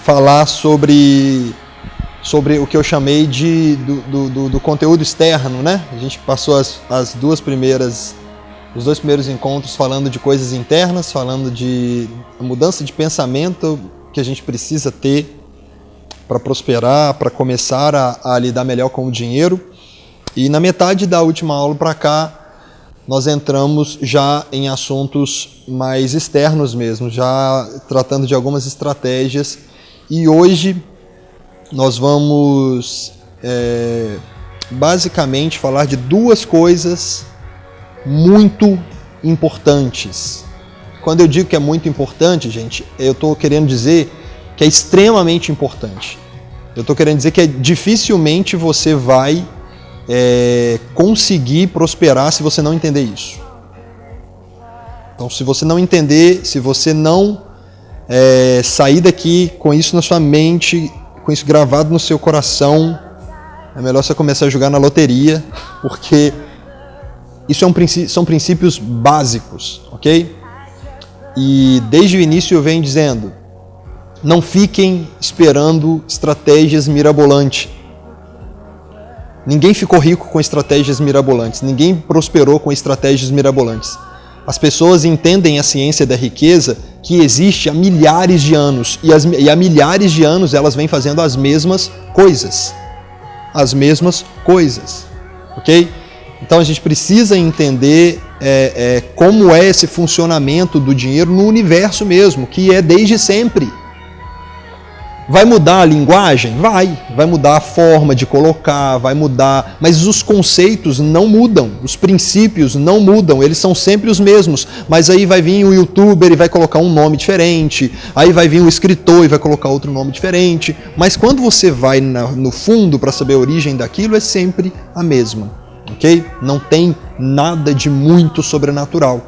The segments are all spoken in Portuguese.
falar sobre o que eu chamei do conteúdo externo, né? A gente passou os dois primeiros encontros falando de coisas internas, falando de mudança de pensamento que a gente precisa ter para prosperar, para começar a lidar melhor com o dinheiro. E na metade da última aula para cá, nós entramos já em assuntos mais externos mesmo, já tratando de algumas estratégias. E hoje nós vamos basicamente falar de duas coisas muito importantes. Quando eu digo que é muito importante, gente, eu estou querendo dizer que é extremamente importante. Eu estou querendo dizer que dificilmente você vai conseguir prosperar se você não entender isso. Então, se você não entender, se você não sair daqui com isso na sua mente, com isso gravado no seu coração, é melhor você começar a jogar na loteria, porque isso são princípios básicos, ok? E desde o início eu venho dizendo, não fiquem esperando estratégias mirabolantes. Ninguém ficou rico com estratégias mirabolantes, ninguém prosperou com estratégias mirabolantes. As pessoas entendem a ciência da riqueza que existe há milhares de anos, e há milhares de anos elas vêm fazendo as mesmas coisas. As mesmas coisas, ok? Então a gente precisa entender como é esse funcionamento do dinheiro no universo mesmo, que é desde sempre. Vai mudar a linguagem? Vai mudar a forma de colocar, vai mudar, mas os conceitos não mudam, os princípios não mudam, eles são sempre os mesmos, mas aí vai vir o youtuber e vai colocar um nome diferente, aí vai vir o escritor e vai colocar outro nome diferente, mas quando você vai no fundo para saber a origem daquilo, é sempre a mesma, ok? Não tem nada de muito sobrenatural,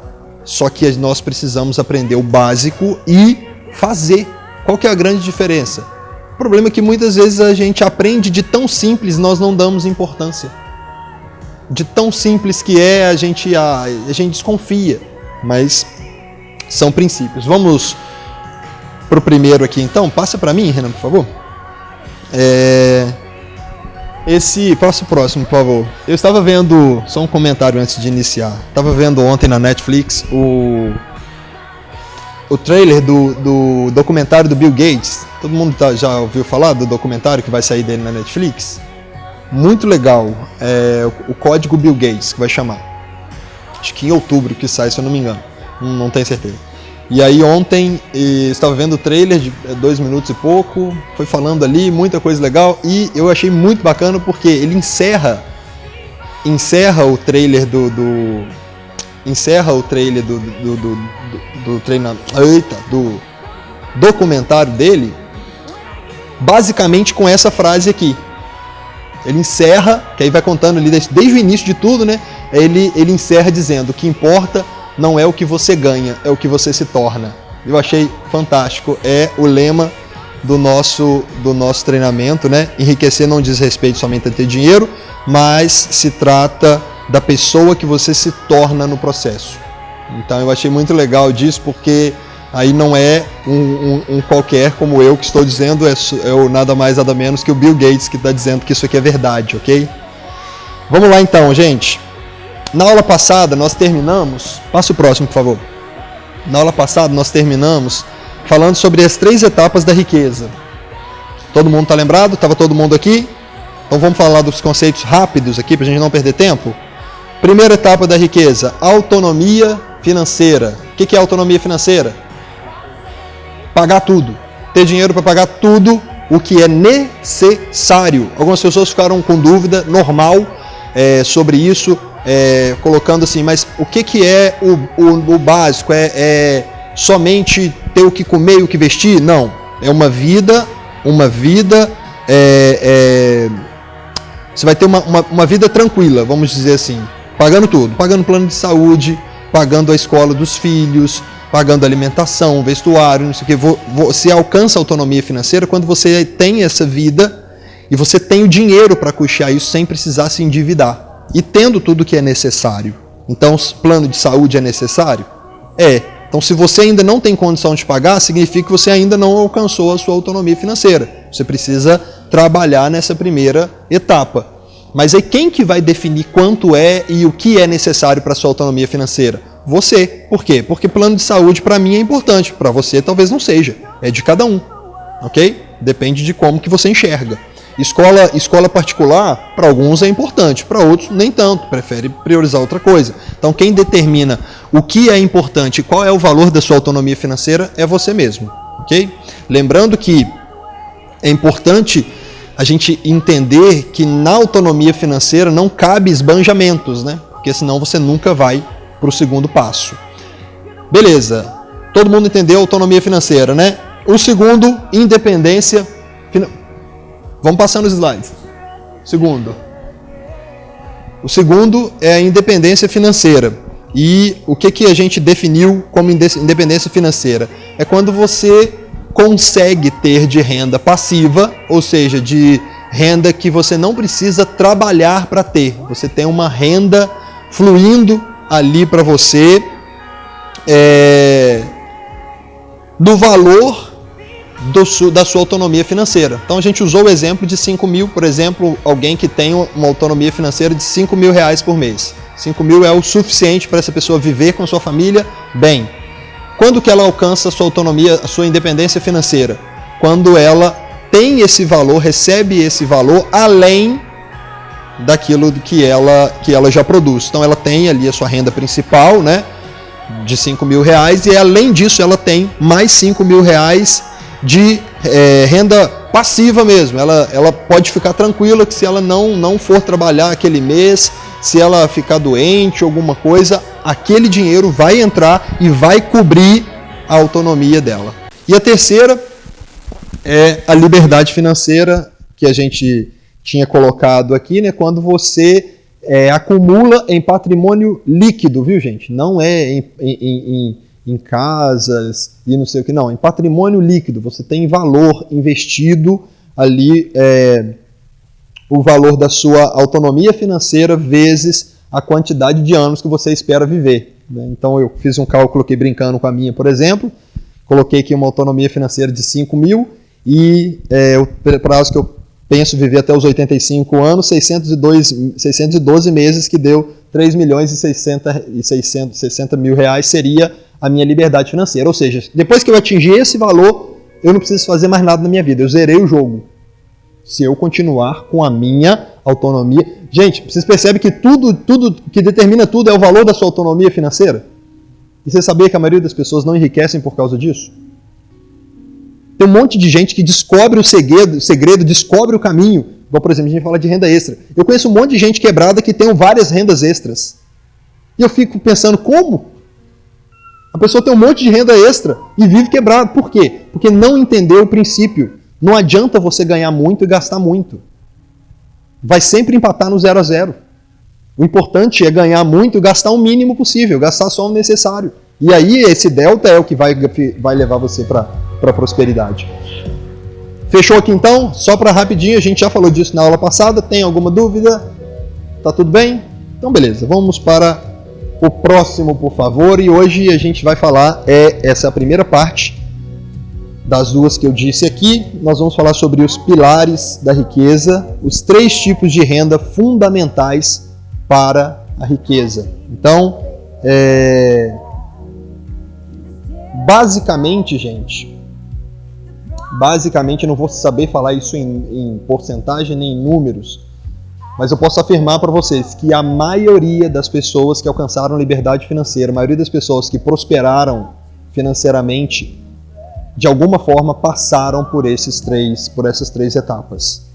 só que nós precisamos aprender o básico e fazer. Qual que é a grande diferença? O problema é que muitas vezes a gente aprende de tão simples, nós não damos importância. De tão simples que é, a gente desconfia, mas são princípios. Vamos para o primeiro aqui então. Passa para mim, Renan, por favor. Passa o próximo, por favor. Eu estava vendo, só um comentário antes de iniciar. Estava vendo ontem na Netflix o trailer do documentário do Bill Gates. Todo mundo já ouviu falar do documentário que vai sair dele na Netflix? Muito legal. O Código Bill Gates, que vai chamar. Acho que em outubro que sai, se eu não me engano. Não tenho certeza. E aí ontem eu estava vendo o trailer de 2 minutos e pouco, foi falando ali, muita coisa legal, e eu achei muito bacana porque ele encerra o trailer do documentário dele, basicamente com essa frase aqui. Ele encerra, que aí vai contando ali desde o início de tudo, né? Ele encerra dizendo: o que importa não é o que você ganha, é o que você se torna. Eu achei fantástico. É o lema do nosso treinamento, né? Enriquecer não diz respeito somente a ter dinheiro, mas se trata da pessoa que você se torna no processo. Então eu achei muito legal disso, porque aí não é um qualquer como eu que estou dizendo, é o nada mais nada menos que o Bill Gates que está dizendo que isso aqui é verdade, ok? Vamos lá então, gente. Na aula passada nós terminamos, passa o próximo, por favor. Na aula passada nós terminamos falando sobre as 3 etapas da riqueza. Todo mundo está lembrado? Estava todo mundo aqui? Então vamos falar dos conceitos rápidos aqui para a gente não perder tempo. Primeira etapa da riqueza, autonomia financeira. O que é autonomia financeira? Pagar tudo. Ter dinheiro para pagar tudo o que é necessário. Algumas pessoas ficaram com dúvida, normal, sobre isso, colocando assim, mas o que é o básico? É somente ter o que comer e o que vestir? Não. É uma vida, você vai ter uma vida tranquila, vamos dizer assim. Pagando tudo, pagando plano de saúde, pagando a escola dos filhos, pagando alimentação, vestuário, não sei o que. Você alcança a autonomia financeira quando você tem essa vida e você tem o dinheiro para custear isso sem precisar se endividar. E tendo tudo que é necessário. Então, plano de saúde é necessário? Então, se você ainda não tem condição de pagar, significa que você ainda não alcançou a sua autonomia financeira. Você precisa trabalhar nessa primeira etapa. Mas aí quem que vai definir quanto é e o que é necessário para a sua autonomia financeira? Você. Por quê? Porque plano de saúde para mim é importante, para você talvez não seja. É de cada um, ok? Depende de como que você enxerga. Escola particular, para alguns é importante, para outros nem tanto, prefere priorizar outra coisa. Então quem determina o que é importante e qual é o valor da sua autonomia financeira é você mesmo, ok? Lembrando que é importante a gente entender que na autonomia financeira não cabe esbanjamentos, né? Porque senão você nunca vai para o segundo passo. Beleza, todo mundo entendeu a autonomia financeira, né? O segundo, independência financeira. Vamos passando os slides. O segundo é a independência financeira. E o que a gente definiu como independência financeira? É quando você consegue ter de renda passiva, ou seja, de renda que você não precisa trabalhar para ter. Você tem uma renda fluindo ali para você do valor da sua autonomia financeira. Então a gente usou o exemplo de 5 mil, por exemplo, alguém que tem uma autonomia financeira de 5 mil reais por mês. 5 mil é o suficiente para essa pessoa viver com a sua família bem. Quando que ela alcança a sua autonomia, a sua independência financeira? Quando ela tem esse valor, recebe esse valor além daquilo que ela já produz. Então ela tem ali a sua renda principal, né, de 5 mil reais, e além disso ela tem mais 5 mil reais de renda passiva mesmo. Ela pode ficar tranquila que se ela não for trabalhar aquele mês, se ela ficar doente, alguma coisa, aquele dinheiro vai entrar e vai cobrir a autonomia dela. E a terceira é a liberdade financeira, que a gente tinha colocado aqui, né? Quando você acumula em patrimônio líquido, viu, gente? Não é em casas e não sei o que, não. Em patrimônio líquido, você tem valor investido ali, o valor da sua autonomia financeira vezes a quantidade de anos que você espera viver, né? Então eu fiz um cálculo aqui brincando com a minha, por exemplo, coloquei aqui uma autonomia financeira de 5 mil e o prazo que eu penso viver até os 85 anos, 612 meses, que deu 3 milhões e 60 mil reais seria a minha liberdade financeira. Ou seja, depois que eu atingir esse valor, eu não preciso fazer mais nada na minha vida. Eu zerei o jogo. Se eu continuar com a minha autonomia... Gente, vocês percebem que tudo que determina tudo é o valor da sua autonomia financeira? E você sabia que a maioria das pessoas não enriquecem por causa disso? Tem um monte de gente que descobre o segredo, descobre o caminho. Igual, por exemplo, a gente fala de renda extra. Eu conheço um monte de gente quebrada que tem várias rendas extras. E eu fico pensando, como? A pessoa tem um monte de renda extra e vive quebrado. Por quê? Porque não entendeu o princípio. Não adianta você ganhar muito e gastar muito. Vai sempre empatar no 0 a 0. O importante é ganhar muito e gastar o mínimo possível, gastar só o necessário. E aí esse delta é o que vai levar você para a prosperidade. Fechou aqui então? Só para rapidinho, a gente já falou disso na aula passada. Tem alguma dúvida? Tá tudo bem? Então beleza, vamos para o próximo, por favor. E hoje a gente vai falar, essa é a primeira parte das duas que eu disse aqui. Nós vamos falar sobre os pilares da riqueza, os 3 tipos de renda fundamentais para a riqueza. Então, basicamente, gente, eu não vou saber falar isso em porcentagem nem em números, mas eu posso afirmar para vocês que a maioria das pessoas que alcançaram liberdade financeira, a maioria das pessoas que prosperaram financeiramente, de alguma forma passaram por essas 3 etapas.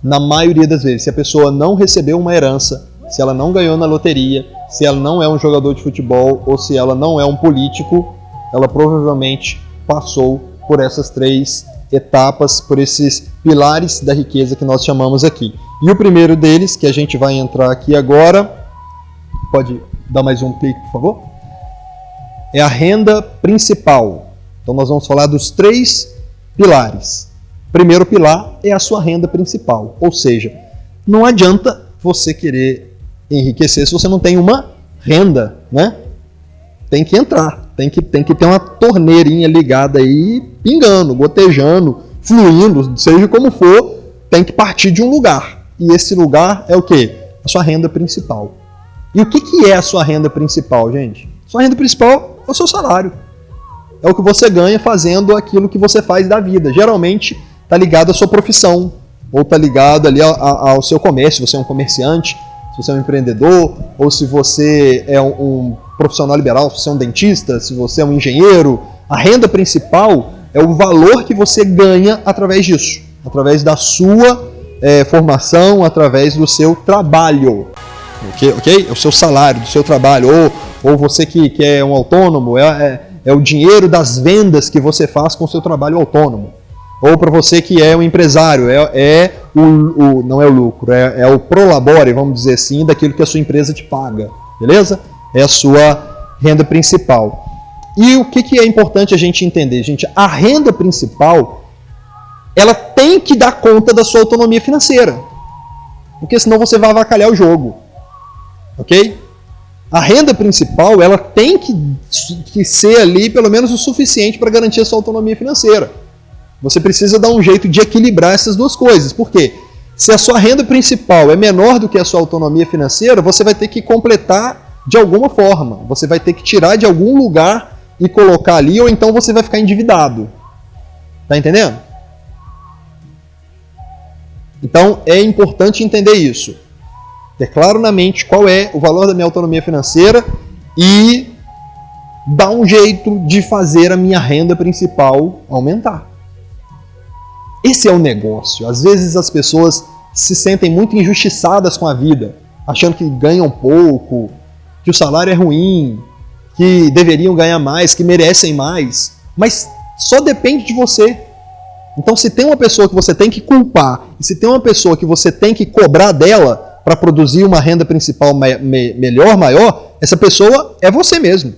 Na maioria das vezes, se a pessoa não recebeu uma herança, se ela não ganhou na loteria, se ela não é um jogador de futebol ou se ela não é um político, ela provavelmente passou por essas 3 etapas, por esses pilares da riqueza que nós chamamos aqui. E o primeiro deles, que a gente vai entrar aqui agora, pode dar mais um clique, por favor? É a renda principal. Então nós vamos falar dos 3 pilares. O primeiro pilar é a sua renda principal, ou seja, não adianta você querer enriquecer se você não tem uma renda, né? tem que entrar, tem que ter uma torneirinha ligada aí, pingando, gotejando, fluindo, seja como for, tem que partir de um lugar. E esse lugar é o quê? A sua renda principal. E o que é a sua renda principal, gente? Sua renda principal é o seu salário. É o que você ganha fazendo aquilo que você faz da vida. Geralmente está ligado à sua profissão, ou está ligado ali ao seu comércio, se você é um comerciante, se você é um empreendedor, ou se você é um profissional liberal, se você é um dentista, se você é um engenheiro. A renda principal é o valor que você ganha através disso, através da sua formação, através do seu trabalho. Ok? É o seu salário, do seu trabalho. Ou você que é um autônomo, é o dinheiro das vendas que você faz com o seu trabalho autônomo. Ou para você que é um empresário, não é o lucro, é o prolabore, vamos dizer assim, daquilo que a sua empresa te paga, beleza? É a sua renda principal. E o que é importante a gente entender, gente? A renda principal, ela tem que dar conta da sua autonomia financeira, porque senão você vai avacalhar o jogo, ok? A renda principal, ela tem que ser ali pelo menos o suficiente para garantir a sua autonomia financeira. Você precisa dar um jeito de equilibrar essas duas coisas. Por quê? Se a sua renda principal é menor do que a sua autonomia financeira, você vai ter que completar de alguma forma. Você vai ter que tirar de algum lugar e colocar ali, ou então você vai ficar endividado. Tá entendendo? Então é importante entender isso. Ter claro na mente qual é o valor da minha autonomia financeira e dar um jeito de fazer a minha renda principal aumentar. Esse é o negócio. Às vezes as pessoas se sentem muito injustiçadas com a vida, achando que ganham pouco, que o salário é ruim, que deveriam ganhar mais, que merecem mais. Mas só depende de você. Então, se tem uma pessoa que você tem que culpar, e se tem uma pessoa que você tem que cobrar dela para produzir uma renda principal melhor, maior, essa pessoa é você mesmo.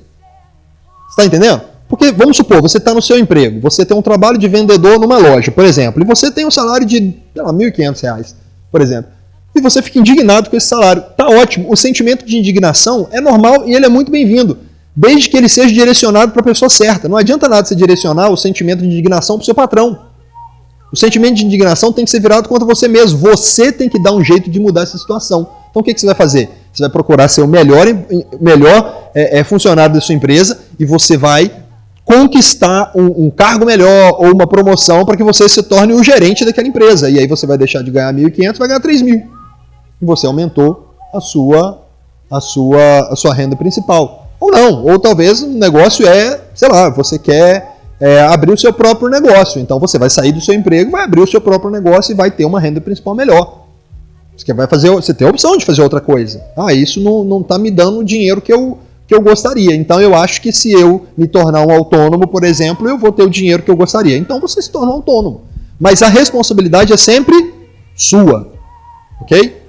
Você está entendendo? Porque, vamos supor, você está no seu emprego, você tem um trabalho de vendedor numa loja, por exemplo, e você tem um salário de, sei lá, R$1.500, por exemplo, e você fica indignado com esse salário. Tá ótimo, o sentimento de indignação é normal e ele é muito bem-vindo, desde que ele seja direcionado para a pessoa certa. Não adianta nada você direcionar o sentimento de indignação para o seu patrão. O sentimento de indignação tem que ser virado contra você mesmo. Você tem que dar um jeito de mudar essa situação. Então o que você vai fazer? Você vai procurar ser o melhor funcionário da sua empresa e você vai conquistar um cargo melhor ou uma promoção para que você se torne o gerente daquela empresa. E aí você vai deixar de ganhar 1.500 e vai ganhar 3.000. E você aumentou a sua renda principal. Ou não, ou talvez o negócio você quer abrir o seu próprio negócio. Então você vai sair do seu emprego, vai abrir o seu próprio negócio e vai ter uma renda principal melhor. Você tem a opção de fazer outra coisa. Isso não está me dando o dinheiro que eu gostaria. Então eu acho que se eu me tornar um autônomo, por exemplo, eu vou ter o dinheiro que eu gostaria. Então você se torna um autônomo. Mas a responsabilidade é sempre sua. Ok?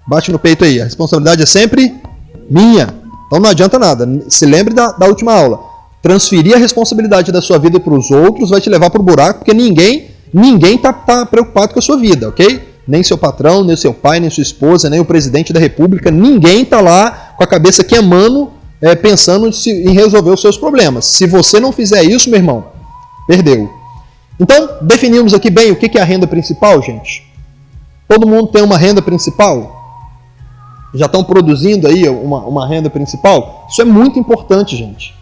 Bate no peito aí. A responsabilidade é sempre minha. Então não adianta nada. Se lembre da última aula. Transferir a responsabilidade da sua vida para os outros vai te levar para o buraco, porque ninguém está preocupado com a sua vida, ok? Nem seu patrão, nem seu pai, nem sua esposa, nem o presidente da república. Ninguém está lá com a cabeça queimando, pensando em resolver os seus problemas. Se você não fizer isso, meu irmão, perdeu. Então, definimos aqui bem o que é a renda principal, gente. Todo mundo tem uma renda principal? Já estão produzindo aí uma renda principal? Isso é muito importante, gente.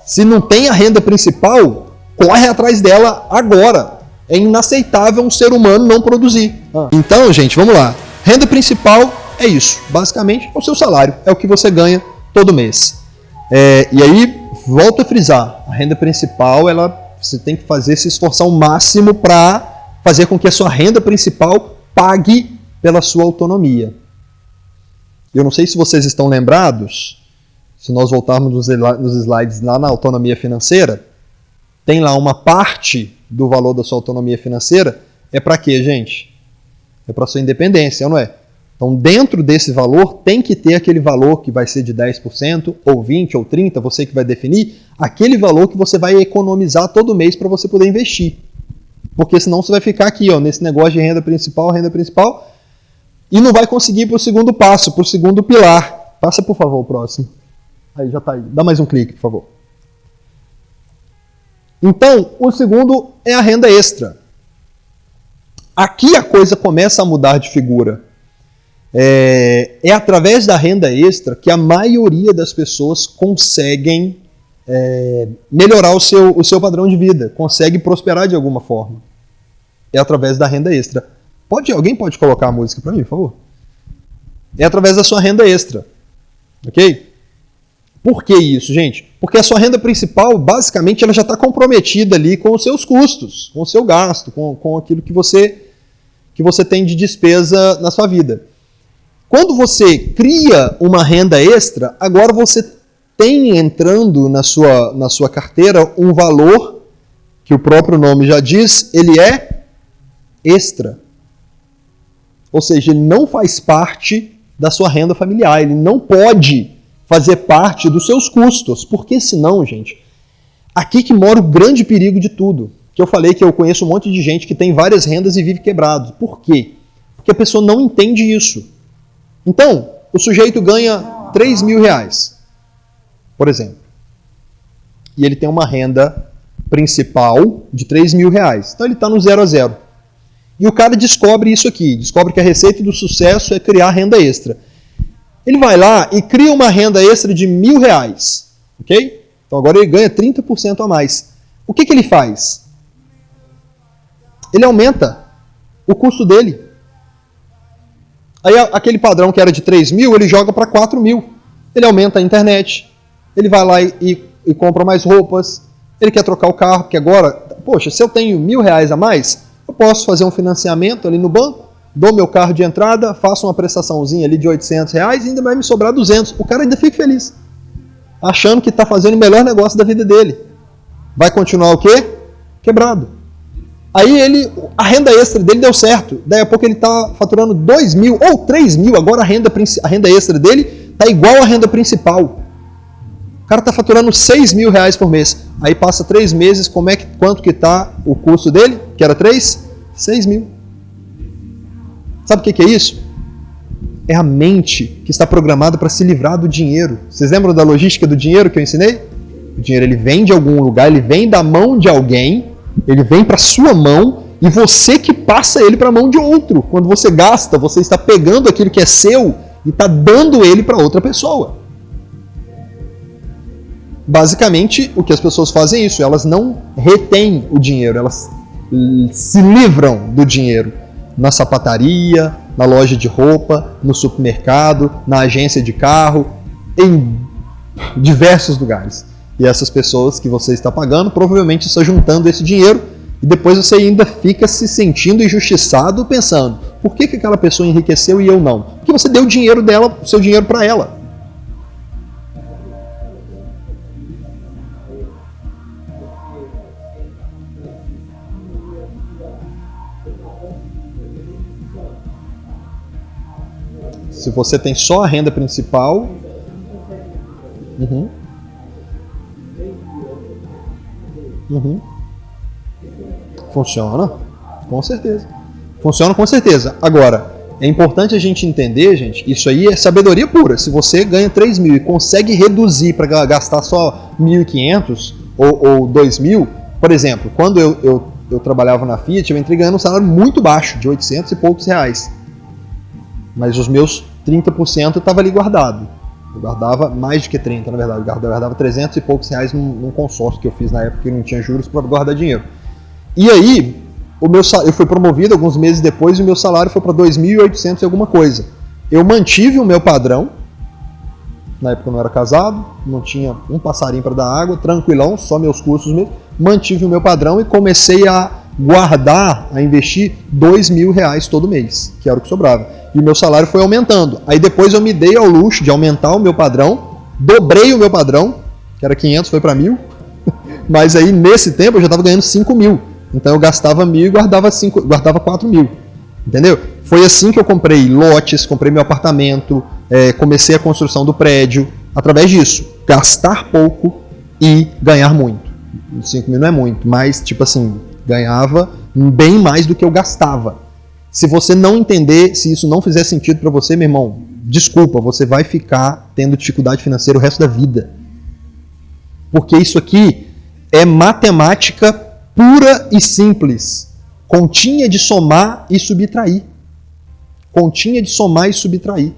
Se não tem a renda principal, corre atrás dela agora. É inaceitável um ser humano não produzir. Então, gente, vamos lá. Renda principal é isso. Basicamente, é o seu salário. É o que você ganha todo mês. E aí, volto a frisar. A renda principal, você tem que se esforçar ao máximo para fazer com que a sua renda principal pague pela sua autonomia. Eu não sei se vocês estão lembrados, se nós voltarmos nos slides lá na autonomia financeira, tem lá uma parte do valor da sua autonomia financeira, é para quê, gente? É para sua independência, não é? Então, dentro desse valor, tem que ter aquele valor que vai ser de 10%, ou 20%, ou 30%, você que vai definir, aquele valor que você vai economizar todo mês para você poder investir. Porque senão você vai ficar aqui, nesse negócio de renda principal, e não vai conseguir ir para o segundo passo, para o segundo pilar. Passa, por favor, o próximo. Aí já está aí. Dá mais um clique, por favor. Então, o segundo é a renda extra. Aqui a coisa começa a mudar de figura. É através da renda extra que a maioria das pessoas conseguem melhorar o seu padrão de vida, consegue prosperar de alguma forma. É através da renda extra. Alguém pode colocar a música para mim, por favor? É através da sua renda extra. Ok? Por que isso, gente? Porque a sua renda principal, basicamente, ela já está comprometida ali com os seus custos, com o seu gasto, com aquilo que você tem de despesa na sua vida. Quando você cria uma renda extra, agora você tem entrando na sua carteira um valor que o próprio nome já diz, ele é extra. Ou seja, ele não faz parte da sua renda familiar, ele não pode fazer parte dos seus custos, porque senão, gente, aqui que mora o grande perigo de tudo, que eu falei que eu conheço um monte de gente que tem várias rendas e vive quebrado. Por quê? Porque a pessoa não entende isso. Então, o sujeito ganha 3 mil reais, por exemplo, e ele tem uma renda principal de 3 mil reais, então ele está no 0 a 0. E o cara descobre isso aqui, descobre que a receita do sucesso é criar renda extra. Ele vai lá e cria uma renda extra de 1.000 reais, ok? Então agora ele ganha 30% a mais. O que ele faz? Ele aumenta o custo dele. Aí aquele padrão que era de 3 mil, ele joga para 4 mil. Ele aumenta a internet, ele vai lá e compra mais roupas, ele quer trocar o carro, porque agora, poxa, se eu tenho 1.000 reais a mais, eu posso fazer um financiamento ali no banco, dou meu carro de entrada, faço uma prestaçãozinha ali de 800 reais e ainda vai me sobrar 200. O cara ainda fica feliz, achando que está fazendo o melhor negócio da vida dele. Vai continuar o quê? Quebrado. Aí a renda extra dele deu certo. Daí a pouco ele está faturando 2 mil ou 3 mil. Agora a renda extra dele está igual à renda principal. O cara está faturando 6 mil reais por mês. Aí passa 3 meses, quanto que está o custo dele? Que era 3? 6 mil. Sabe o que é isso? É a mente que está programada para se livrar do dinheiro. Vocês lembram da logística do dinheiro que eu ensinei? O dinheiro ele vem de algum lugar, ele vem da mão de alguém, ele vem para a sua mão e você que passa ele para a mão de outro. Quando você gasta, você está pegando aquilo que é seu e está dando ele para outra pessoa. Basicamente, o que as pessoas fazem é isso, elas não retêm o dinheiro, elas se livram do dinheiro. Na sapataria, na loja de roupa, no supermercado, na agência de carro, em diversos lugares. E essas pessoas que você está pagando provavelmente está juntando esse dinheiro e depois você ainda fica se sentindo injustiçado pensando, por que aquela pessoa enriqueceu e eu não? Porque você deu o dinheiro dela, o seu dinheiro para ela. Se você tem só a renda principal... Funciona, com certeza. Funciona com certeza. Agora, é importante a gente entender, gente, isso aí é sabedoria pura. Se você ganha 3 mil e consegue reduzir para gastar só 1.500 ou 2 mil, por exemplo, quando eu trabalhava na Fiat, eu entrei ganhando um salário muito baixo, de 800 e poucos reais. Mas os meus 30% estava ali guardado. Eu guardava mais do que 30, na verdade. Eu guardava 300 e poucos reais num consórcio que eu fiz na época que não tinha juros para guardar dinheiro. E aí, eu fui promovido alguns meses depois e o meu salário foi para 2.800 e alguma coisa. Eu mantive o meu padrão. Na época eu não era casado, não tinha um passarinho para dar água, tranquilão, só meus custos mesmo. Mantive o meu padrão e comecei a guardar, a investir 2 mil reais todo mês, que era o que sobrava. E o meu salário foi aumentando. Aí depois eu me dei ao luxo de aumentar o meu padrão, dobrei o meu padrão, que era 500, foi para 1.000, mas aí nesse tempo eu já estava ganhando 5 mil. Então eu gastava 1.000 e guardava 4 mil. Entendeu? Foi assim que eu comprei lotes, comprei meu apartamento, comecei a construção do prédio, através disso. Gastar pouco e ganhar muito. 5 mil não é muito, mas tipo assim, ganhava bem mais do que eu gastava. Se você não entender, se isso não fizer sentido para você, meu irmão, desculpa, você vai ficar tendo dificuldade financeira o resto da vida. Porque isso aqui é matemática pura e simples. Continha de somar e subtrair. Continha de somar e subtrair.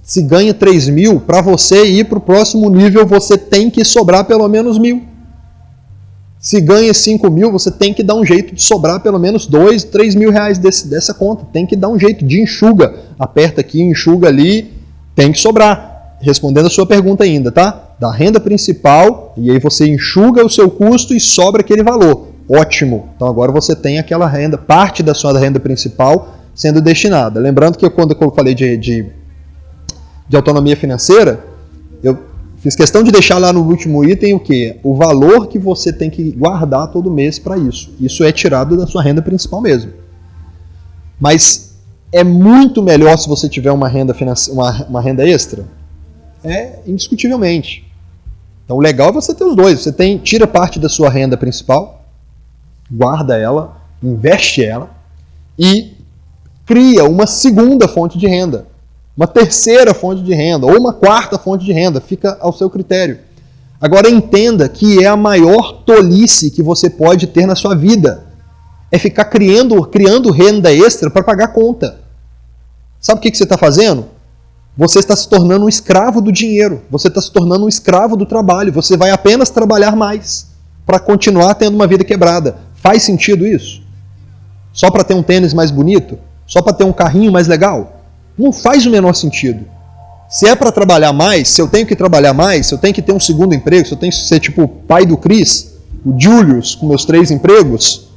Se ganha 3 mil, para você ir para o próximo nível, você tem que sobrar pelo menos 1.000. Se ganha 5 mil, você tem que dar um jeito de sobrar pelo menos 2, 3 mil reais dessa conta. Tem que dar um jeito de enxuga. Aperta aqui, enxuga ali, tem que sobrar. Respondendo a sua pergunta ainda, tá? Da renda principal, e aí você enxuga o seu custo e sobra aquele valor. Ótimo. Então agora você tem aquela renda, parte da sua renda principal sendo destinada. Lembrando que quando eu falei de autonomia financeira, eu fiz questão de deixar lá no último item o quê? O valor que você tem que guardar todo mês para isso. Isso é tirado da sua renda principal mesmo. Mas é muito melhor se você tiver uma renda renda extra? É, indiscutivelmente. Então o legal é você ter os dois. Você tira parte da sua renda principal, guarda ela, investe ela e cria uma segunda fonte de renda. Uma terceira fonte de renda, ou uma quarta fonte de renda, fica ao seu critério. Agora entenda que é a maior tolice que você pode ter na sua vida. É ficar criando renda extra para pagar conta. Sabe o que você está fazendo? Você está se tornando um escravo do dinheiro. Você está se tornando um escravo do trabalho. Você vai apenas trabalhar mais para continuar tendo uma vida quebrada. Faz sentido isso? Só para ter um tênis mais bonito? Só para ter um carrinho mais legal? Não faz o menor sentido. Se é para trabalhar mais, se eu tenho que trabalhar mais, se eu tenho que ter um segundo emprego, se eu tenho que ser tipo o pai do Chris, o Julius, com meus 3 empregos,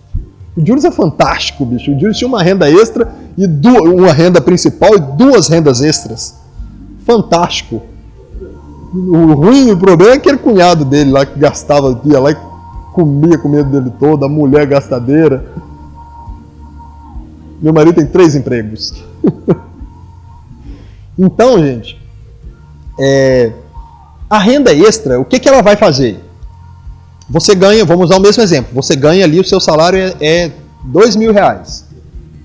o Julius é fantástico, bicho. O Julius tinha uma renda extra, e uma renda principal e 2 rendas extras. Fantástico. O ruim, o problema é aquele cunhado dele lá que gastava, ia lá e comia com medo dele todo, a mulher gastadeira. Meu marido tem 3 empregos. Então, gente, a renda extra, o que ela vai fazer? Você ganha, vamos usar o mesmo exemplo, você ganha ali, o seu salário é 2 mil reais.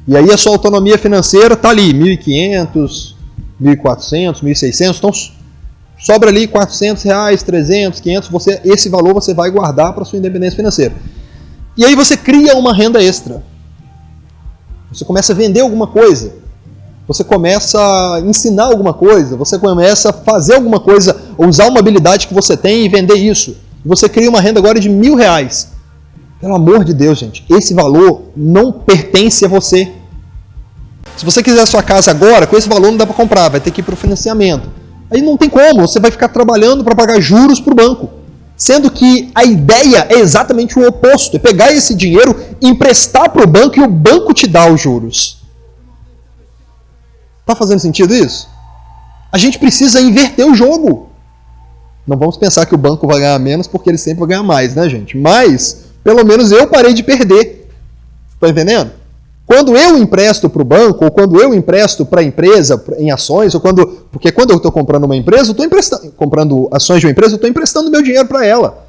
E aí a sua autonomia financeira está ali, 1.500, 1.400, 1.600, então sobra ali 400 reais, 300, 500, esse valor você vai guardar para a sua independência financeira. E aí você cria uma renda extra. Você começa a vender alguma coisa. Você começa a ensinar alguma coisa, você começa a fazer alguma coisa, usar uma habilidade que você tem e vender isso. Você cria uma renda agora de 1.000 reais. Pelo amor de Deus, gente, esse valor não pertence a você. Se você quiser a sua casa agora, com esse valor não dá para comprar, vai ter que ir para o financiamento. Aí não tem como, você vai ficar trabalhando para pagar juros para o banco. Sendo que a ideia é exatamente o oposto, é pegar esse dinheiro, emprestar para o banco e o banco te dá os juros. Está fazendo sentido isso? A gente precisa inverter o jogo. Não vamos pensar que o banco vai ganhar menos porque ele sempre vai ganhar mais, né, gente? Mas, pelo menos eu parei de perder. Está entendendo? Quando eu empresto para o banco, ou quando eu empresto para a empresa em ações, porque quando eu estou comprando uma empresa, eu estou comprando ações de uma empresa, eu estou emprestando meu dinheiro para ela.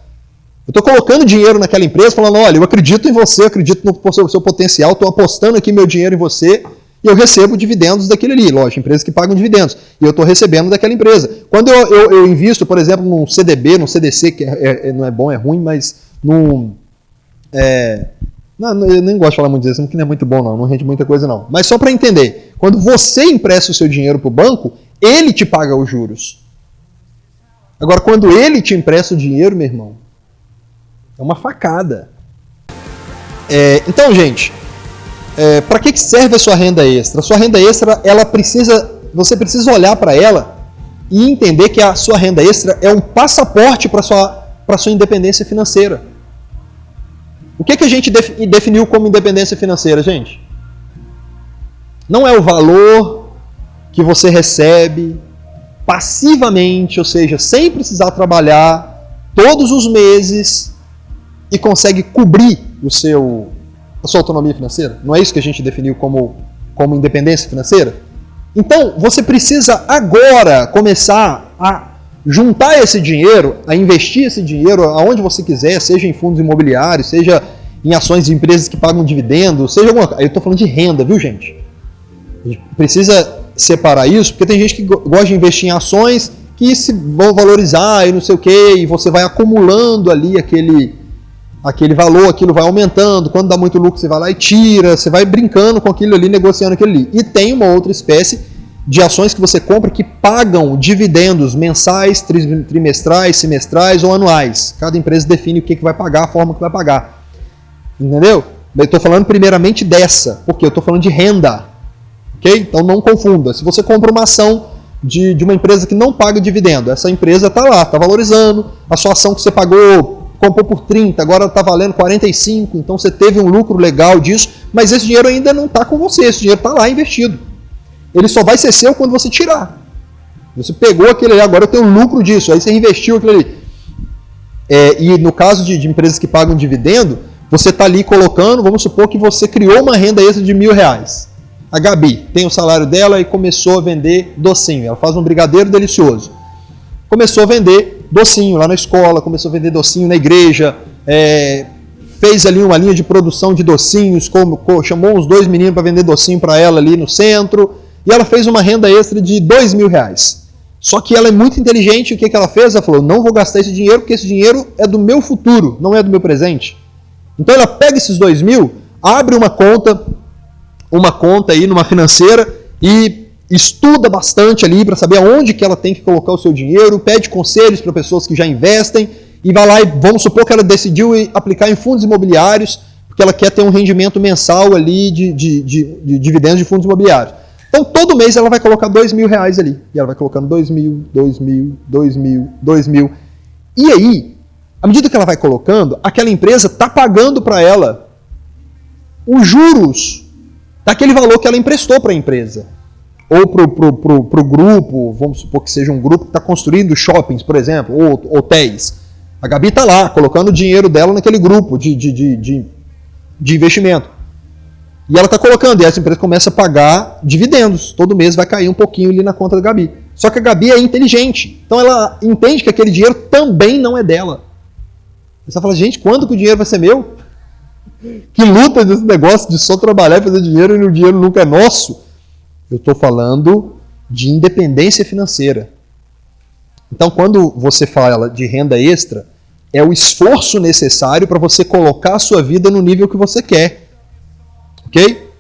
Eu estou colocando dinheiro naquela empresa, falando, olha, eu acredito em você, eu acredito no seu potencial, estou apostando aqui meu dinheiro em você, e eu recebo dividendos daquele ali, lógico, empresas que pagam dividendos, e eu estou recebendo daquela empresa. Quando eu invisto, por exemplo, num CDB, num CDC, que não é bom, é ruim, mas num... Não, eu nem gosto de falar muito disso, porque não é muito bom não rende muita coisa não. Mas só para entender, quando você empresta o seu dinheiro para o banco, ele te paga os juros. Agora, quando ele te empresta o dinheiro, meu irmão, é uma facada. Então, gente, para que serve a sua renda extra? A sua renda extra, você precisa olhar para ela e entender que a sua renda extra é um passaporte para a sua independência financeira. O que a gente definiu como independência financeira, gente? Não é o valor que você recebe passivamente, ou seja, sem precisar trabalhar todos os meses e consegue cobrir a sua autonomia financeira. Não é isso que a gente definiu como independência financeira? Então, você precisa agora começar a juntar esse dinheiro, a investir esse dinheiro aonde você quiser, seja em fundos imobiliários, seja em ações de empresas que pagam dividendos, seja alguma coisa. Eu estou falando de renda, viu, gente? A gente precisa separar isso, porque tem gente que gosta de investir em ações que se vão valorizar e não sei o que, e você vai acumulando ali aquele valor, aquilo vai aumentando, quando dá muito lucro você vai lá e tira, você vai brincando com aquilo ali, negociando aquilo ali. E tem uma outra espécie de ações que você compra que pagam dividendos mensais, trimestrais, semestrais ou anuais. Cada empresa define o que vai pagar, a forma que vai pagar. Entendeu? Eu estou falando primeiramente dessa, porque eu estou falando de renda. Okay? Então não confunda. Se você compra uma ação de uma empresa que não paga dividendo, essa empresa está lá, está valorizando, a sua ação que você pagou, comprou por 30, agora está valendo 45, então você teve um lucro legal disso, mas esse dinheiro ainda não está com você, esse dinheiro está lá investido. Ele só vai ser seu quando você tirar. Você pegou aquele ali, agora eu tenho lucro disso, aí você investiu aquilo ali. E no caso de empresas que pagam dividendo, você está ali colocando, vamos supor que você criou uma renda extra de R$1.000. A Gabi tem o salário dela e começou a vender docinho. Ela faz um brigadeiro delicioso. Começou a vender docinho lá na escola, começou a vender docinho na igreja, fez ali uma linha de produção de docinhos, chamou uns 2 meninos para vender docinho para ela ali no centro, e ela fez uma renda extra de R$2.000. Só que ela é muito inteligente, o que ela fez? Ela falou, não vou gastar esse dinheiro, porque esse dinheiro é do meu futuro, não é do meu presente. Então ela pega esses 2.000, abre uma conta aí numa financeira e estuda bastante ali para saber aonde que ela tem que colocar o seu dinheiro, pede conselhos para pessoas que já investem e vai lá e vamos supor que ela decidiu aplicar em fundos imobiliários porque ela quer ter um rendimento mensal ali de dividendos de fundos imobiliários. Então todo mês ela vai colocar R$2.000 ali e ela vai colocando 2.000, 2.000, 2.000, 2.000 e aí, à medida que ela vai colocando, aquela empresa está pagando para ela os juros daquele valor que ela emprestou para a empresa. Ou para o grupo, vamos supor que seja um grupo que está construindo shoppings, por exemplo, ou hotéis. A Gabi está lá, colocando o dinheiro dela naquele grupo de investimento. E ela está colocando, e essa empresa começa a pagar dividendos. Todo mês vai cair um pouquinho ali na conta da Gabi. Só que a Gabi é inteligente. Então ela entende que aquele dinheiro também não é dela. Você fala, gente, quando que o dinheiro vai ser meu? Que luta desse negócio de só trabalhar e fazer dinheiro e o dinheiro nunca é nosso. Eu estou falando de independência financeira. Então, quando você fala de renda extra, é o esforço necessário para você colocar a sua vida no nível que você quer. Ok?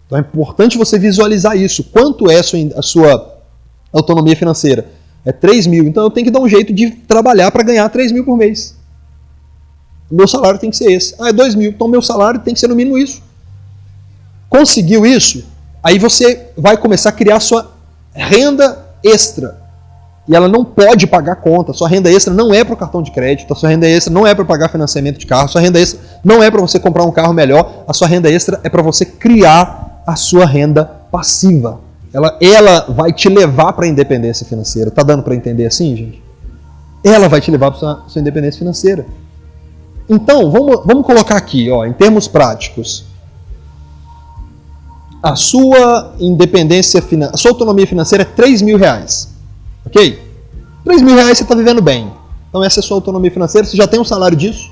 Então é importante você visualizar isso. Quanto é a sua autonomia financeira? É 3.000. Então eu tenho que dar um jeito de trabalhar para ganhar 3.000 por mês. O meu salário tem que ser esse. É 2.000. Então o meu salário tem que ser no mínimo isso. Conseguiu isso? Aí você vai começar a criar a sua renda extra. E ela não pode pagar conta. Sua renda extra não é para o cartão de crédito. A sua renda extra não é para pagar financiamento de carro. A sua renda extra não é para você comprar um carro melhor. A sua renda extra é para você criar a sua renda passiva. Ela vai te levar para a independência financeira. Tá dando para entender assim, gente? Ela vai te levar para a sua independência financeira. Então, vamos colocar aqui, ó, em termos práticos. A sua independência financeira, a sua autonomia financeira é R$3.000. Ok? R$3.000 você está vivendo bem. Então essa é a sua autonomia financeira, você já tem um salário disso.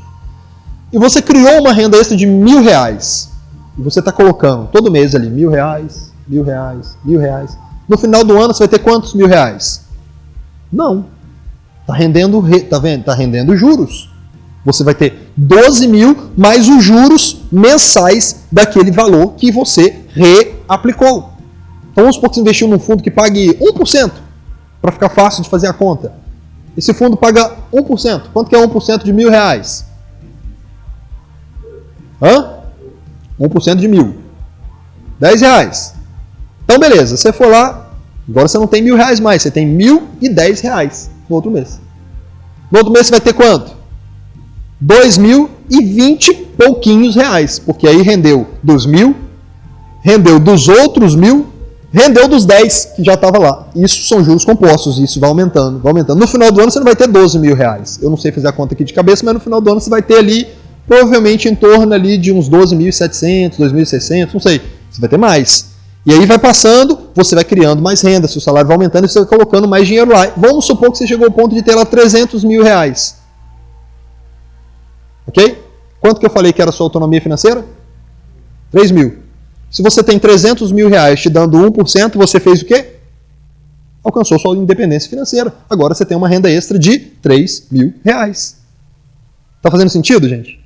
E você criou uma renda extra de R$1.000. E você está colocando todo mês ali R$1.000, R$1.000, R$1.000. No final do ano você vai ter quantos R$1.000? Não. Está rendendo, tá vendo? Tá rendendo juros. Você vai ter 12.000 mais os juros mensais daquele valor que você reaplicou. Então vamos supor que você investiu num fundo que pague 1%, para ficar fácil de fazer a conta. Esse fundo paga 1%. Quanto que é 1% de R$1.000? 1% de 1.000. R$10. Então beleza, você for lá, agora você não tem R$1.000 mais, você tem R$1.010 no outro mês. No outro mês você vai ter quanto? 2.020 pouquinhos reais, porque aí rendeu dos 1.000, rendeu dos outros 1.000, rendeu dos 10 que já estava lá. Isso são juros compostos, isso vai aumentando, vai aumentando. No final do ano você não vai ter R$12.000. Eu não sei fazer a conta aqui de cabeça, mas no final do ano você vai ter ali, provavelmente em torno ali de uns 12.700, 2.600, não sei. Você vai ter mais. E aí vai passando, você vai criando mais renda, seu salário vai aumentando e você vai colocando mais dinheiro lá. Vamos supor que você chegou ao ponto de ter lá R$300.000. Ok? Quanto que eu falei que era a sua autonomia financeira? 3.000. Se você tem R$300.000 te dando 1%, você fez o quê? alcançou sua independência financeira. Agora você tem uma renda extra de R$3.000. Tá fazendo sentido, gente?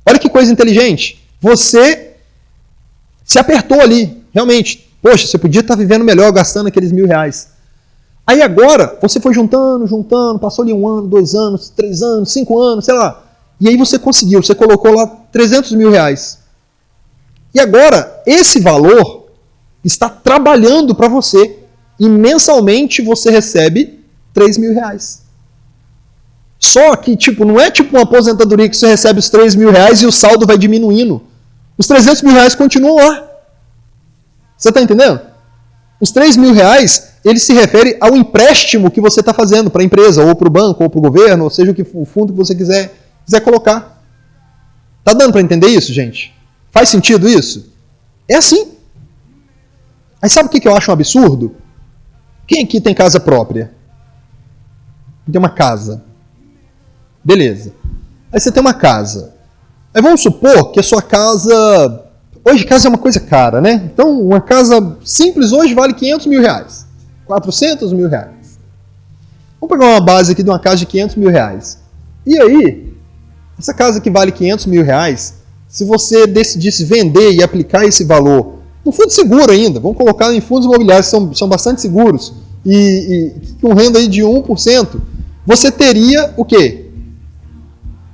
Olha que coisa inteligente. Você se apertou ali, realmente. Poxa, você podia estar vivendo melhor gastando aqueles R$1.000. Aí agora, você foi juntando, passou ali 1 ano, 2 anos, 3 anos, 5 anos, sei lá. E aí você conseguiu, você colocou lá R$300.000. E agora, esse valor está trabalhando para você. E mensalmente você recebe R$3.000. Só que, não é tipo uma aposentadoria que você recebe os R$3.000 e o saldo vai diminuindo. Os R$300.000 continuam lá. Você está entendendo? Os R$3.000, ele se refere ao empréstimo que você está fazendo para a empresa, ou para o banco, ou para o governo, ou seja, o fundo que você quiser colocar. Tá dando para entender isso, gente? Faz sentido isso? É assim. Aí sabe o que eu acho um absurdo? Quem aqui tem casa própria? Tem uma casa. Beleza. Aí você tem uma casa. Aí vamos supor que a sua casa... Hoje casa é uma coisa cara, né? Então uma casa simples hoje vale R$500.000. R$400.000. Vamos pegar uma base aqui de uma casa de R$500.000. E aí, essa casa que vale R$500.000, se você decidisse vender e aplicar esse valor no fundo seguro ainda, vamos colocar em fundos imobiliários que são bastante seguros e com renda aí de 1%, você teria o quê?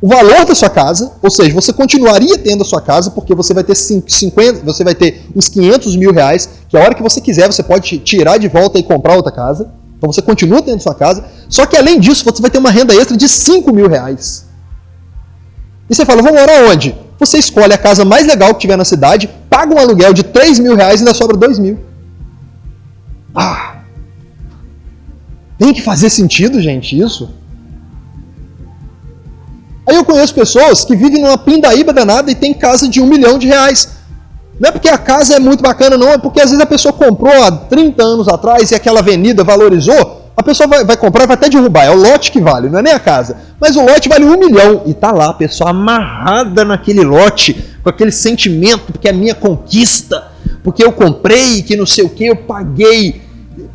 O valor da sua casa, ou seja, você continuaria tendo a sua casa, porque você vai ter você vai ter uns R$500.000, que a hora que você quiser, você pode tirar de volta e comprar outra casa. Então você continua tendo a sua casa, só que além disso, você vai ter uma renda extra de R$5.000. E você fala, vamos morar onde? Você escolhe a casa mais legal que tiver na cidade, paga um aluguel de R$3.000 e ainda sobra R$2.000. Tem que fazer sentido, gente, isso? Aí eu conheço pessoas que vivem numa pindaíba danada e tem casa de R$1 milhão. Não é porque a casa é muito bacana, não. É porque às vezes a pessoa comprou há 30 anos atrás e aquela avenida valorizou. A pessoa vai comprar e vai até derrubar. É o lote que vale, não é nem a casa. Mas o lote vale R$1 milhão. E tá lá a pessoa amarrada naquele lote, com aquele sentimento, porque é a minha conquista, porque eu comprei, que não sei o que, eu peguei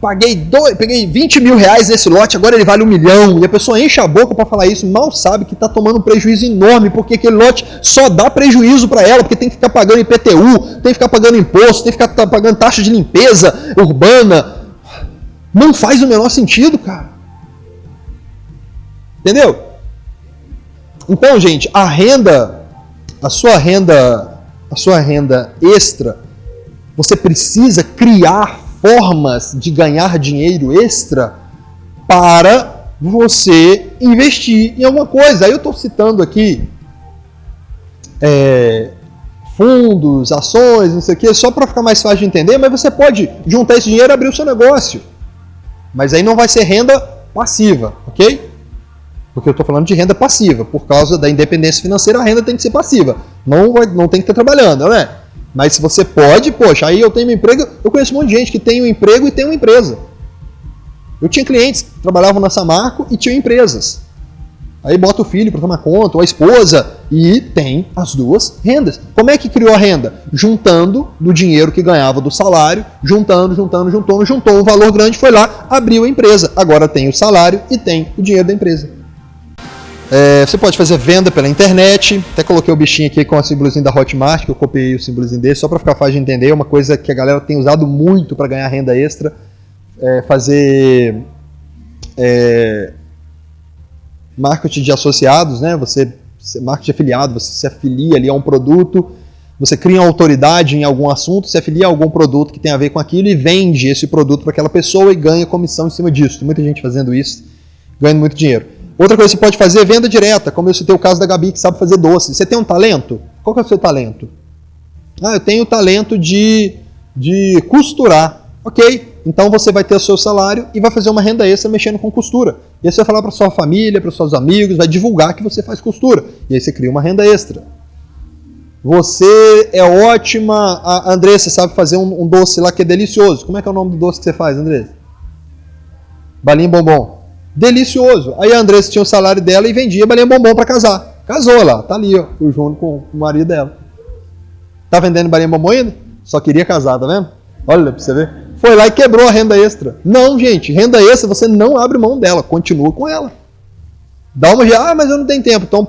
R$20.000 nesse lote, agora ele vale R$1 milhão. E a pessoa enche a boca para falar isso, mal sabe que está tomando um prejuízo enorme, porque aquele lote só dá prejuízo para ela, porque tem que ficar pagando IPTU, tem que ficar pagando imposto, tem que ficar pagando taxa de limpeza urbana. Não faz o menor sentido, cara. Entendeu? Então, gente, a sua renda extra, você precisa criar formas de ganhar dinheiro extra para você investir em alguma coisa. Aí eu estou citando aqui fundos, ações, não sei o que, só para ficar mais fácil de entender, mas você pode juntar esse dinheiro e abrir o seu negócio. Mas aí não vai ser renda passiva, ok? Porque eu estou falando de renda passiva. Por causa da independência financeira, a renda tem que ser passiva. Não tem que estar trabalhando, não é? Mas se você pode, poxa, aí eu tenho um emprego. Eu conheço um monte de gente que tem um emprego e tem uma empresa. Eu tinha clientes que trabalhavam na Samarco e tinham empresas. Aí bota o filho para tomar conta, ou a esposa, e tem as duas rendas. Como é que criou a renda? Juntando do dinheiro que ganhava do salário, juntou um valor grande, foi lá, abriu a empresa. Agora tem o salário e tem o dinheiro da empresa. Você pode fazer venda pela internet. Até coloquei o bichinho aqui com o símbolozinho da Hotmart, que eu copiei o símbolozinho dele, só para ficar fácil de entender. É uma coisa que a galera tem usado muito para ganhar renda extra. Fazer marketing de associados, né? Marketing de afiliado, você se afilia ali a um produto, você cria uma autoridade em algum assunto, se afilia a algum produto que tem a ver com aquilo e vende esse produto para aquela pessoa e ganha comissão em cima disso. Tem muita gente fazendo isso, ganhando muito dinheiro. Outra coisa que você pode fazer é venda direta, como eu citei o caso da Gabi, que sabe fazer doce. Você tem um talento? Qual que é o seu talento? Eu tenho o talento de costurar. Ok, então você vai ter o seu salário e vai fazer uma renda extra mexendo com costura. E aí você vai falar para sua família, para os seus amigos, vai divulgar que você faz costura. E aí você cria uma renda extra. Você é ótima... A Andressa sabe fazer um doce lá que é delicioso. Como é que é o nome do doce que você faz, Andressa? Balinha bombom. Delicioso. Aí a Andressa tinha o salário dela e vendia balinha bombom para casar. Casou lá, tá ali, ó, o João com o marido dela. Tá vendendo balinha bombom ainda? Só queria casar, tá vendo? Olha pra você ver. foi lá e quebrou a renda extra. Não, gente, renda extra você não abre mão dela, continua com ela. Dá uma já, mas eu não tenho tempo. Então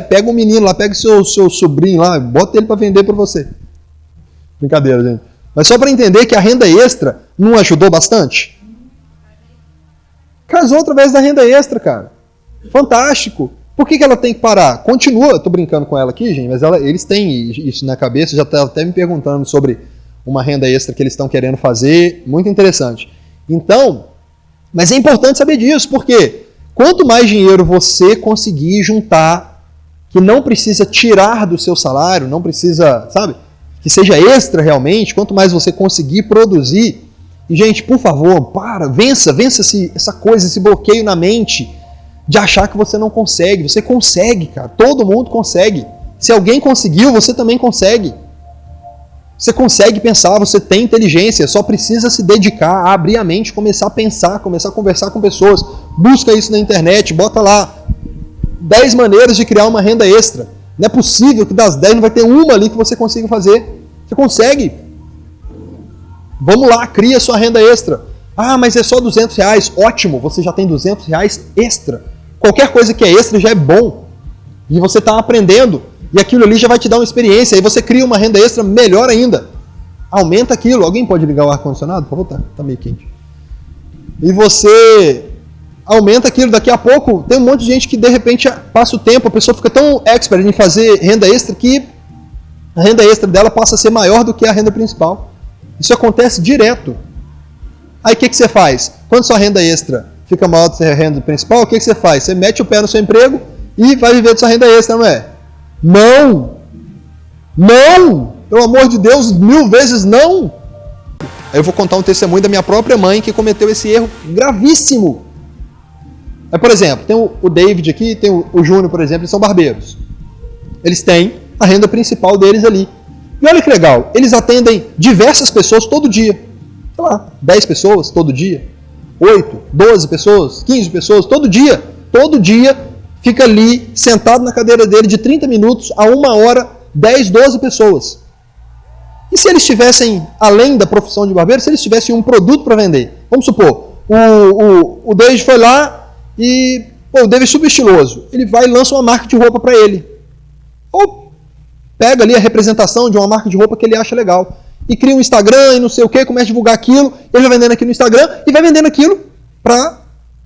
pega um menino lá, pega seu sobrinho lá, bota ele para vender para você. Brincadeira, gente. Mas só para entender que a renda extra não ajudou bastante. Casou através da renda extra, cara. Fantástico. Por que ela tem que parar? Continua, eu tô brincando com ela aqui, gente, mas eles têm isso na cabeça, já tá até me perguntando sobre uma renda extra que eles estão querendo fazer. Muito interessante. Então, mas é importante saber disso, porque quanto mais dinheiro você conseguir juntar, que não precisa tirar do seu salário, não precisa, sabe, que seja extra realmente, quanto mais você conseguir produzir, e gente, por favor, vença essa coisa, esse bloqueio na mente de achar que você não consegue. Você consegue, cara, todo mundo consegue. Se alguém conseguiu, você também consegue. Você consegue pensar, você tem inteligência, só precisa se dedicar a abrir a mente, começar a pensar, começar a conversar com pessoas. Busca isso na internet, bota lá 10 maneiras de criar uma renda extra. Não é possível que das 10 não vai ter uma ali que você consiga fazer. Você consegue. Vamos lá, cria sua renda extra. Ah, mas é só R$200. Ótimo, você já tem R$200 extra. Qualquer coisa que é extra já é bom. E você está aprendendo. E aquilo ali já vai te dar uma experiência. Aí você cria uma renda extra melhor ainda. Aumenta aquilo. Alguém pode ligar o ar-condicionado? Por favor, tá meio quente. E você aumenta aquilo. Daqui a pouco tem um monte de gente que de repente passa o tempo, a pessoa fica tão expert em fazer renda extra que a renda extra dela passa a ser maior do que a renda principal. Isso acontece direto. Aí o que você faz? Quando sua renda extra fica maior do que a renda principal, o que você faz? Você mete o pé no seu emprego e vai viver de sua renda extra, não é? Não! Não! Pelo amor de Deus, 1000 vezes não! Aí eu vou contar um testemunho da minha própria mãe que cometeu esse erro gravíssimo. Aí, por exemplo, tem o David aqui, tem o Júnior, por exemplo, eles são barbeiros. Eles têm a renda principal deles ali. E olha que legal, eles atendem diversas pessoas todo dia. Sei lá, 10 pessoas todo dia, 8, 12 pessoas, 15 pessoas, todo dia. Todo dia fica ali, sentado na cadeira dele de 30 minutos a 1 hora, 10, 12 pessoas. E se eles tivessem, além da profissão de barbeiro, se eles tivessem um produto para vender? Vamos supor, o David foi lá e o David é super estiloso. Ele vai e lança uma marca de roupa para ele. Ou pega ali a representação de uma marca de roupa que ele acha legal. E cria um Instagram e não sei o que, começa a divulgar aquilo, ele vai vendendo aqui no Instagram e vai vendendo aquilo para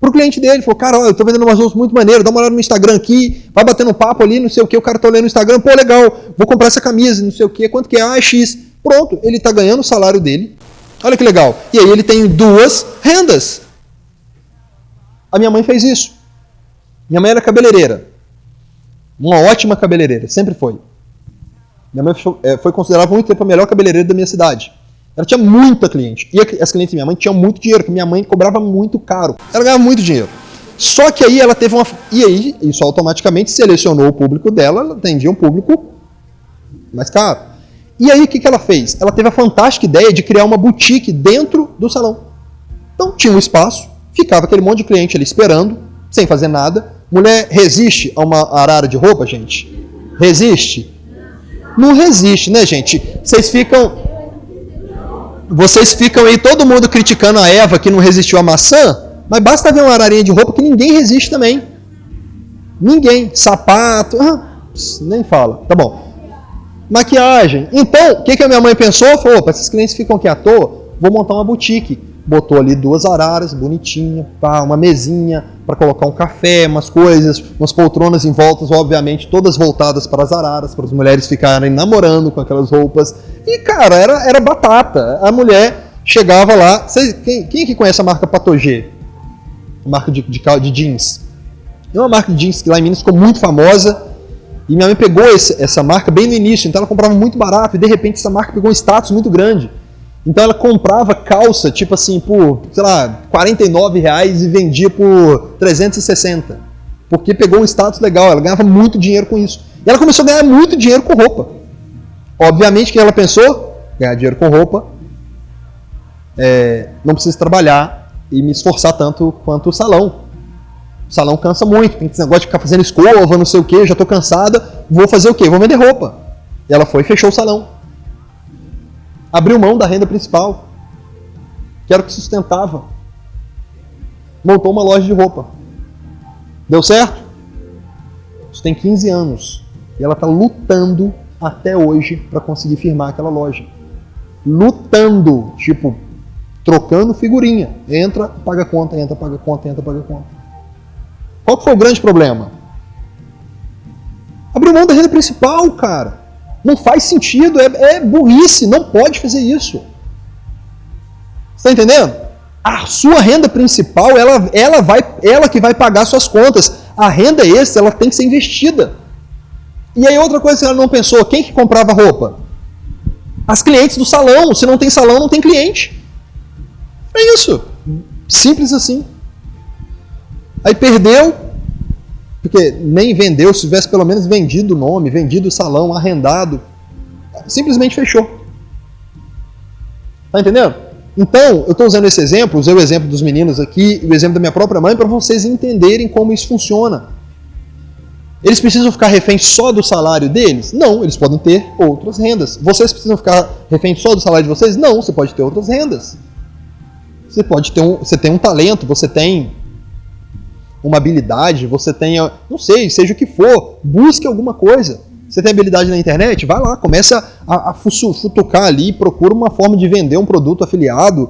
o cliente dele. Ele falou, cara, eu estou vendendo umas roupas muito maneiras, dá uma olhada no Instagram aqui, vai batendo um papo ali, não sei o que, o cara está olhando no Instagram, pô, legal, vou comprar essa camisa, não sei o que, quanto que é? Ah, é X. Pronto, ele está ganhando o salário dele, olha que legal. E aí ele tem 2 rendas. A minha mãe fez isso. Minha mãe era cabeleireira. Uma ótima cabeleireira, sempre foi. Minha mãe foi considerada por muito tempo a melhor cabeleireira da minha cidade. Ela tinha muita cliente. E as clientes da minha mãe tinham muito dinheiro, porque minha mãe cobrava muito caro. Ela ganhava muito dinheiro. Só que aí ela teve uma... E aí, isso automaticamente selecionou o público dela, ela atendia um público mais caro. E aí, o que ela fez? Ela teve a fantástica ideia de criar uma boutique dentro do salão. Então, tinha um espaço, ficava aquele monte de cliente ali esperando, sem fazer nada. Mulher resiste a uma arara de roupa, gente? Resiste? Não resiste, né, gente? Vocês ficam aí, todo mundo criticando a Eva que não resistiu à maçã, mas basta ver uma ararinha de roupa que ninguém resiste também. Ninguém. Sapato, nem fala. Tá bom. Maquiagem. Então, o que a minha mãe pensou? Falou, opa, esses clientes ficam aqui à toa, vou montar uma boutique. Botou ali 2 araras, bonitinha, uma mesinha para colocar um café, umas coisas, umas poltronas em voltas, obviamente, todas voltadas para as araras, para as mulheres ficarem namorando com aquelas roupas. E, cara, era batata. A mulher chegava lá... Quem aqui conhece a marca Patogê? A marca de jeans. É uma marca de jeans que lá em Minas ficou muito famosa. E minha mãe pegou essa marca bem no início, então ela comprava muito barato. E, de repente, essa marca pegou um status muito grande. Então ela comprava calça, tipo assim, por, sei lá, R$49 e vendia por 360. Porque pegou um status legal, ela ganhava muito dinheiro com isso. E ela começou a ganhar muito dinheiro com roupa. Obviamente, o que ela pensou? Ganhar dinheiro com roupa, não preciso trabalhar e me esforçar tanto quanto o salão. O salão cansa muito, tem esse negócio de ficar fazendo escova, não sei o que, já estou cansada, vou fazer o quê? Vou vender roupa. E ela foi e fechou o salão. Abriu mão da renda principal. que era o que sustentava. Montou uma loja de roupa. Deu certo? Isso tem 15 anos. E ela está lutando até hoje para conseguir firmar aquela loja. Lutando, tipo, trocando figurinha. Entra, paga conta, entra, paga conta, entra, paga conta. Qual que foi o grande problema? Abriu mão da renda principal, cara. Não faz sentido, é burrice, não pode fazer isso. Você está entendendo? A sua renda principal, ela que vai pagar suas contas. A renda extra, ela tem que ser investida. E aí outra coisa que ela não pensou, quem que comprava roupa? As clientes do salão. Se não tem salão, não tem cliente. É isso. Simples assim. Aí perdeu, porque nem vendeu, se tivesse pelo menos vendido o nome, vendido o salão, arrendado, simplesmente fechou. Tá entendendo? Então, eu estou usando esse exemplo, usei o exemplo dos meninos aqui, o exemplo da minha própria mãe, para vocês entenderem como isso funciona. Eles precisam ficar reféns só do salário deles? Não, eles podem ter outras rendas. Vocês precisam ficar reféns só do salário de vocês? Não, você pode ter outras rendas. Você tem um talento, você tem uma habilidade, você tem, não sei, seja o que for, busque alguma coisa. Você tem habilidade na internet? Vai lá, começa a futucar ali, procura uma forma de vender um produto afiliado,